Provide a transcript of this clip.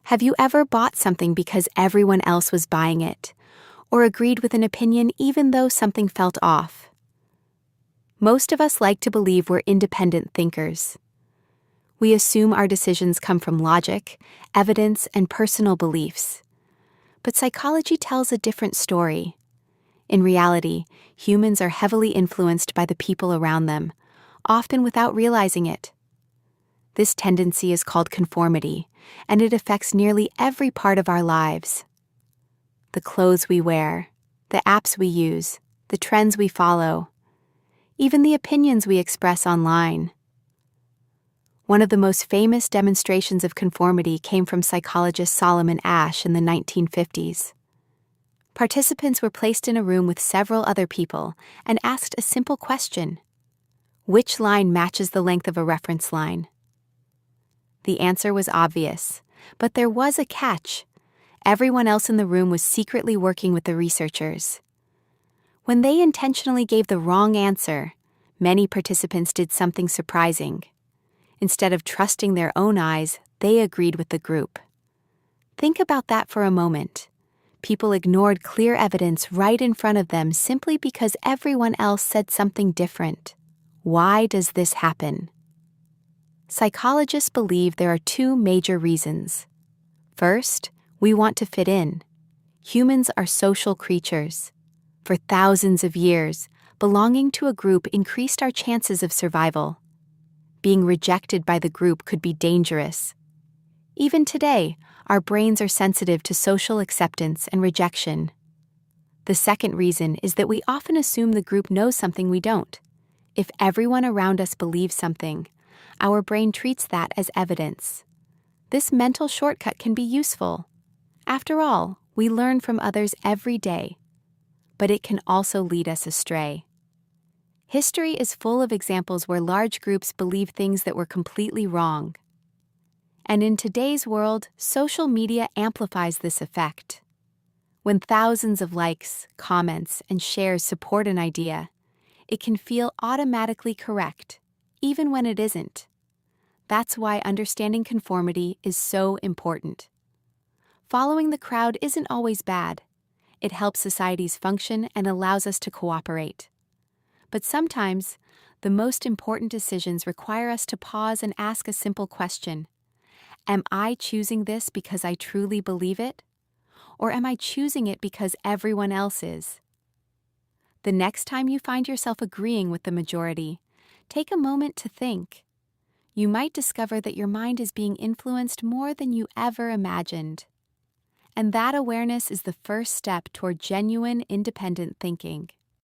Have you ever bought something because everyone else was buying it, or agreed with an opinion even though something felt off? Most of us like to believe we're independent thinkers. We assume our decisions come from logic, evidence, and personal beliefs. But psychology tells a different story. In reality, humans are heavily influenced by the people around them, often without realizing it. This tendency is called conformity, and it affects nearly every part of our lives. The clothes we wear, the apps we use, the trends we follow, even the opinions we express online. One of the most famous demonstrations of conformity came from psychologist Solomon Asch in the 1950s. Participants were placed in a room with several other people and asked a simple question: which line matches the length of a reference line? The answer was obvious, but there was a catch. Everyone else in the room was secretly working with the researchers. When they intentionally gave the wrong answer, many participants did something surprising. Instead of trusting their own eyes, they agreed with the group. Think about that for a moment. People ignored clear evidence right in front of them simply because everyone else said something different. Why does this happen? Psychologists believe there are two major reasons. First, we want to fit in. Humans are social creatures. For thousands of years, belonging to a group increased our chances of survival. Being rejected by the group could be dangerous. Even today, our brains are sensitive to social acceptance and rejection. The second reason is that we often assume the group knows something we don't. If everyone around us believes something, our brain treats that as evidence. This mental shortcut can be useful. After all, we learn from others every day. But it can also lead us astray. History is full of examples where large groups believe things that were completely wrong. And in today's world, social media amplifies this effect. When thousands of likes, comments, and shares support an idea, it can feel automatically correct, even when it isn't. That's why understanding conformity is so important. Following the crowd isn't always bad. It helps societies function and allows us to cooperate. But sometimes, the most important decisions require us to pause and ask a simple question. Am I choosing this because I truly believe it? Or am I choosing it because everyone else is? The next time you find yourself agreeing with the majority, take a moment to think. You might discover that your mind is being influenced more than you ever imagined. And that awareness is the first step toward genuine, independent thinking.